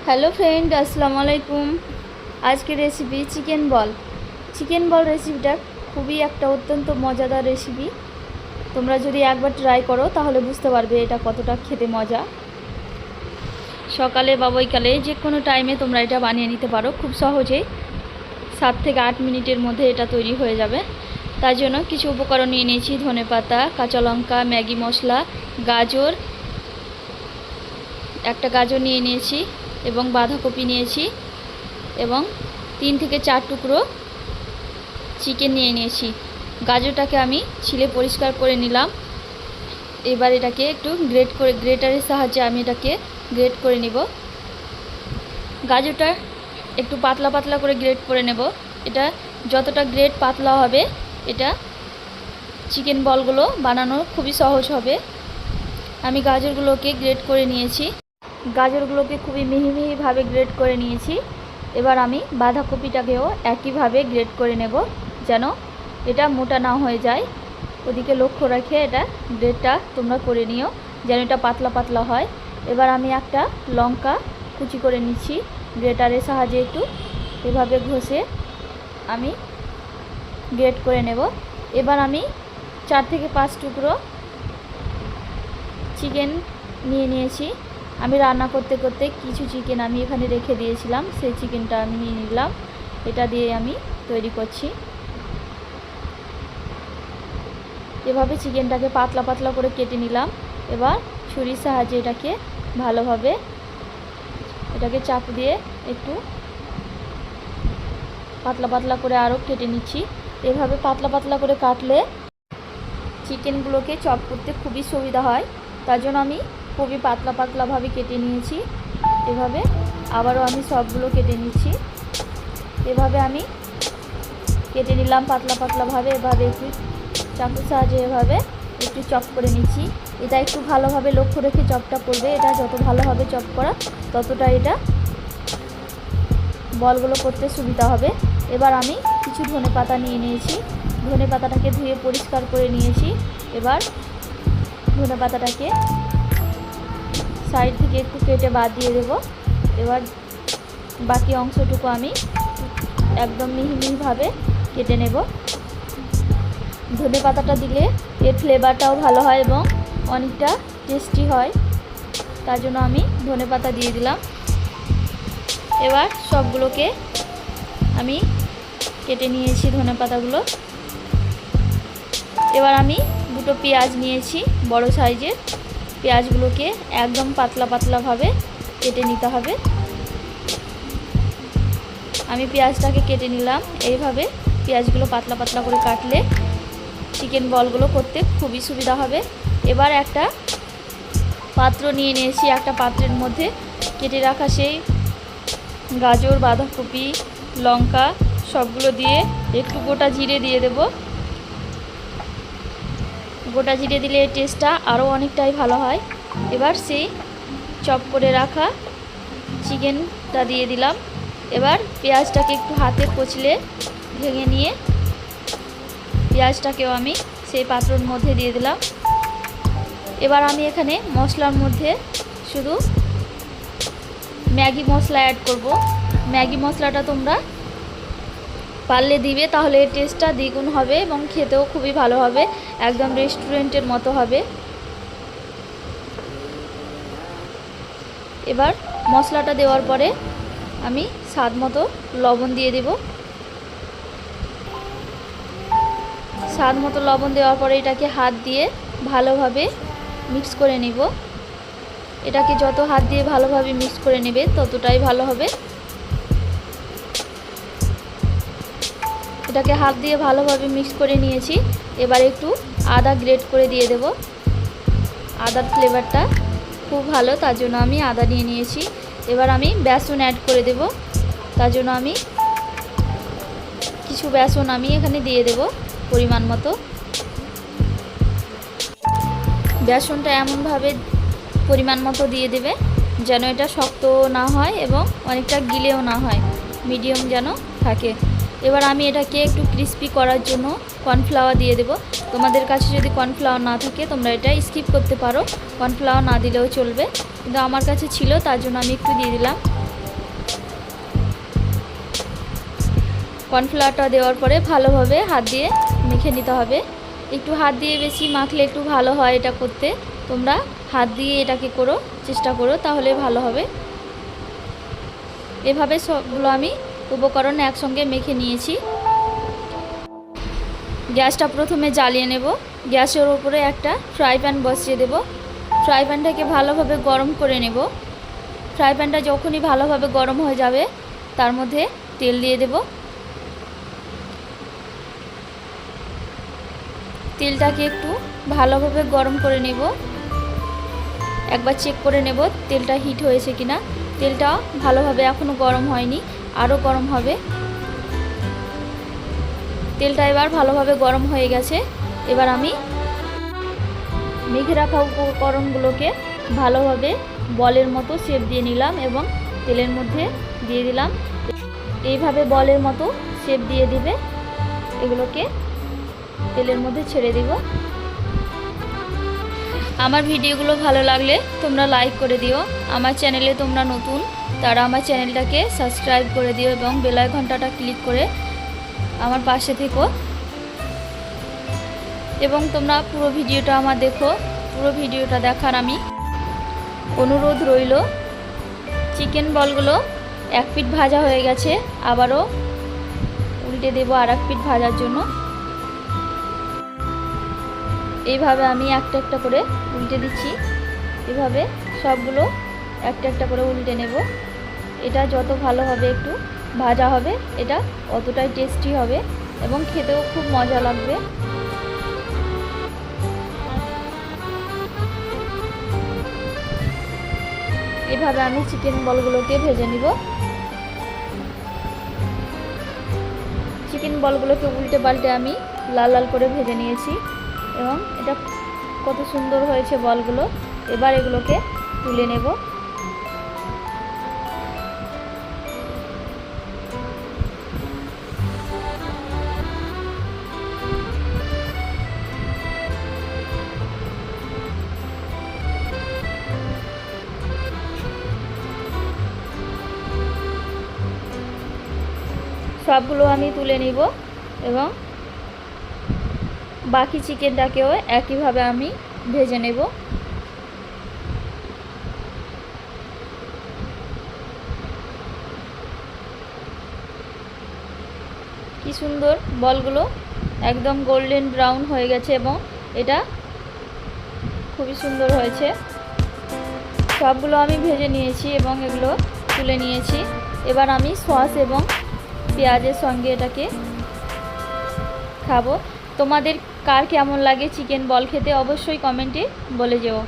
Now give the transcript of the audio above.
Hello friend, আসসালামু আলাইকুম। আজকের রেসিপি চিকেন বল। চিকেন বল রেসিপিটা খুবই একটা অত্যন্ত মজাদার রেসিপি। তোমরা যদি একবার ট্রাই করো তাহলে বুঝতে পারবে এটা কতটা খেতে মজা। সকালে বা বৈকালে যে কোনো টাইমে তোমরা এটা বানিয়ে নিতে পারো খুব সহজেই। 7 থেকে 8 মিনিটের মধ্যে এটা তৈরি হয়ে যাবে। তার জন্য কিছু উপকরণ নিয়ে নিয়েছি: ধনেপাতা, কাঁচা লঙ্কা, ম্যাগি মশলা, গাজর, একটা গাজর নিয়ে নিয়েছি এবং বাঁধাকপি নিয়েছি এবং 3 থেকে 4 টুকরো চিকেন নিয়ে নিয়েছি। গাজরটাকে আমি ছিলে পরিষ্কার করে নিলাম। এবার এটাকে একটু গ্রেটারের সাহায্যে আমি এটাকে গ্রেট করে নিব। গাজরটা একটু পাতলা পাতলা করে গ্রেট করে নেব। এটা যতটা গ্রেট পাতলা হবে এটা চিকেন বলগুলো বানানো খুবই সহজ হবে। আমি গাজরগুলোকে গ্রেট করে নিয়েছি। গাজরগুলোকে খুবই মিহি মিহিভাবে গ্রেট করে নিয়েছি। এবার আমি বাঁধাকপিটাকেও একইভাবে গ্রেট করে নেব, যেন এটা মোটা না হয়ে যায়। ওদিকে লক্ষ্য রেখে এটা গ্রেটটা তোমরা করে নিও, যেন এটা পাতলা পাতলা হয়। এবার আমি একটা লঙ্কা কুচি করে নিচ্ছি। গ্রেটারের সাহায্যে একটু এভাবে ঘষে আমি গ্রেট করে নেব। এবার আমি 4 থেকে 5 টুকরো চিকেন নিয়ে নিয়েছি। আমি রান্না করতে করতে কিছু চিকেন আমি এখানে রেখে দিয়েছিলাম, সেই চিকেনটা আমি নিয়ে নিলাম। এটা দিয়ে আমি তৈরি করছি। এভাবে চিকেনটাকে পাতলা পাতলা করে কেটে নিলাম। এবার ছুরির সাহায্যে এটাকে ভালোভাবে এটাকে চাকু দিয়ে একটু পাতলা পাতলা করে আরও কেটে নিচ্ছি। এভাবে পাতলা পাতলা করে কাটলে চিকেনগুলোকে চপ করতে খুবই সুবিধা হয়। তার জন্য আমি খুবই পাতলা পাতলাভাবে কেটে নিয়েছি। এভাবে আবারও আমি সবগুলো কেটে নিচ্ছি। এভাবে আমি কেটে নিলাম পাতলা পাতলাভাবে। এভাবে একটু চাকুর সাহায্যে এভাবে একটু চপ করে নিচ্ছি। এটা একটু ভালোভাবে লক্ষ্য রেখে চপটা করবে। এটা যত ভালোভাবে চপ করা ততটা এটা বলগুলো করতে সুবিধা হবে। এবার আমি কিছু ধনেপাতা নিয়ে নিয়েছি। ধনেপাতাটাকে ধুয়ে পরিষ্কার করে নিয়েছি। এবার ধনেপাতাটাকে সাইড থেকে একটু কেটে বাদ দিয়ে দেব। এবার বাকি অংশটুকু আমি একদম মিহি মিহিভাবে কেটে নেব। ধনেপাতাটা দিলে এর ফ্লেভারটাও ভালো হয় এবং অনেকটা টেস্টি হয়। তার জন্য আমি ধনেপাতা দিয়ে দিলাম। এবার সবগুলোকে আমি কেটে নিয়েছি ধনেপাতাগুলো। এবার আমি দুটো পেঁয়াজ নিয়েছি, বড় সাইজের। পেঁয়াজগুলোকে একদম পাতলা পাতলাভাবে কেটে নিতে হবে। আমি পেঁয়াজটাকে কেটে নিলাম। এইভাবে পেঁয়াজগুলো পাতলা পাতলা করে কাটলে চিকেন বলগুলো করতে খুবই সুবিধা হবে। এবার একটা পাত্র নিয়ে নিয়েছি। একটা পাত্রের মধ্যে কেটে রাখা সেই গাজর, বাঁধাকপি, লঙ্কা সবগুলো দিয়ে একটু গোটা জিরে দিয়ে দেব। গোটা জিরে দিলে এর টেস্টটা আরও অনেকটাই ভালো হয়। এবার সেই চপ করে রাখা চিকেনটা দিয়ে দিলাম। এবার পেঁয়াজটাকে একটু হাতে কচলে ভেঙে নিয়ে পেঁয়াজটাকেও আমি সেই পাত্রের মধ্যে দিয়ে দিলাম। এবার আমি এখানে মশলার মধ্যে শুধু ম্যাগি মশলা অ্যাড করব। ম্যাগি মশলাটা তোমরা পারলে দিবে, তাহলে এর টেস্টটা দ্বিগুণ হবে এবং খেতেও খুবই ভালো হবে, একদম রেস্টুরেন্টের মতো হবে। এবার মশলাটা দেওয়ার পরে আমি স্বাদ মতো লবণ দিয়ে দেব। স্বাদ মতো লবণ দেওয়ার পরে এটাকে হাত দিয়ে ভালোভাবে মিক্স করে নেব। এটাকে যত হাত দিয়ে ভালোভাবে মিক্স করে নেবে ততটাই ভালো হবে। এটাকে হাত দিয়ে ভালোভাবে মিক্স করে নিয়েছি। এবার একটু আদা গ্রেট করে দিয়ে দেব। আদার ফ্লেভারটা খুব ভালো, তার জন্য আমি আদা নিয়ে নিয়েছি। এবার আমি বেসন অ্যাড করে দেব। তার জন্য আমি কিছু বেসন আমি এখানে দিয়ে দেব পরিমাণ মতো। বেসনটা এমনভাবে পরিমাণ মতো দিয়ে দেবে যেন এটা শক্ত না হয় এবং অনেকটা গিলেও না হয়, মিডিয়াম যেন থাকে। এবার আমি এটাকে একটু ক্রিস্পি করার জন্য কর্নফ্লাওয়ার দিয়ে দেব। তোমাদের কাছে যদি কর্নফ্লাওয়ার না থাকে তোমরা এটা স্কিপ করতে পারো, কর্নফ্লাওয়ার না দিলেও চলবে, কিন্তু আমার কাছে ছিল তার জন্য আমি একটু দিয়ে দিলাম। কর্নফ্লাওয়ারটা দেওয়ার পরে ভালোভাবে হাত দিয়ে মেখে নিতে হবে। একটু হাত দিয়ে বেশি মাখলে একটু ভালো হয় এটা করতে। তোমরা হাত দিয়ে এটাকে চেষ্টা করো, তাহলে ভালো হবে। এভাবে সবগুলো আমি উপকরণ একসঙ্গে মেখে নিয়েছি। গ্যাসটা প্রথমে জ্বালিয়ে নেব। গ্যাসের উপরে একটা ফ্রাই প্যান বসিয়ে দেব। ফ্রাই প্যানটাকে ভালোভাবে গরম করে নেব। ফ্রাই প্যানটা যখনই ভালোভাবে গরম হয়ে যাবে তার মধ্যে তেল দিয়ে দেব। তেলটাকে একটু ভালোভাবে গরম করে নেব। একবার চেক করে নেব তেলটা হিট হয়েছে কিনা। তেলটা ভালোভাবে এখনও গরম হয়নি, আরও গরম হবে। তেলটা এবার ভালোভাবে গরম হয়ে গেছে। এবার আমি মেখে রাখা উপকরণগুলোকে ভালোভাবে বলের মতো শেপ দিয়ে নিলাম এবং তেলের মধ্যে দিয়ে দিলাম। এইভাবে বলের মতো শেপ দিয়ে দিবে। এগুলোকে তেলের মধ্যে ছেড়ে দিব। আমার ভিডিওগুলো ভালো লাগলে তোমরা লাইক করে দিও। আমার চ্যানেলে তোমরা নতুন, তারা আমার চ্যানেলটাকে সাবস্ক্রাইব করে দিও এবং বেল আইকনটা ক্লিক করে আমার পাশে থেকো। এবং তোমরা পুরো ভিডিওটা আমার দেখো। পুরো ভিডিওটা দেখার আমি অনুরোধ রইল। চিকেন বলগুলো এক পিঠ ভাজা হয়ে গেছে, আবারও উল্টে দেব আর এক পিঠ ভাজার জন্য। এইভাবে আমি একটা একটা করে উল্টে দিচ্ছি। এভাবে সবগুলো একটা একটা করে উল্টে নেব। এটা যত ভালো হবে একটু ভাজা হবে, এটা অতটাই টেস্টি হবে এবং খেতেও খুব মজা লাগবে। এভাবে আমি চিকেন বলগুলোকে ভেজে নিব। চিকেন বলগুলোকে উল্টে পাল্টে আমি লাল লাল করে ভেজে নিয়েছি এবং এটা কত সুন্দর হয়েছে বলগুলো। এবার এগুলোকে তুলে নেব। সবগুলো আমি তুলে নিব এবং বাকি চিকেনটাকেও একইভাবে আমি ভেজে নেব। কি সুন্দর বলগুলো একদম গোল্ডেন ব্রাউন হয়ে গেছে এবং এটা খুবই সুন্দর হয়েছে। সবগুলো আমি ভেজে নিয়েছি এবং এগুলো তুলে নিয়েছি। এবার আমি সস এবং পেঁয়াজের সঙ্গে এটাকে খাবো। তোমাদের কার কেমন লাগে চিকেন বল খেতে অবশ্যই কমেন্টে বলে যেও।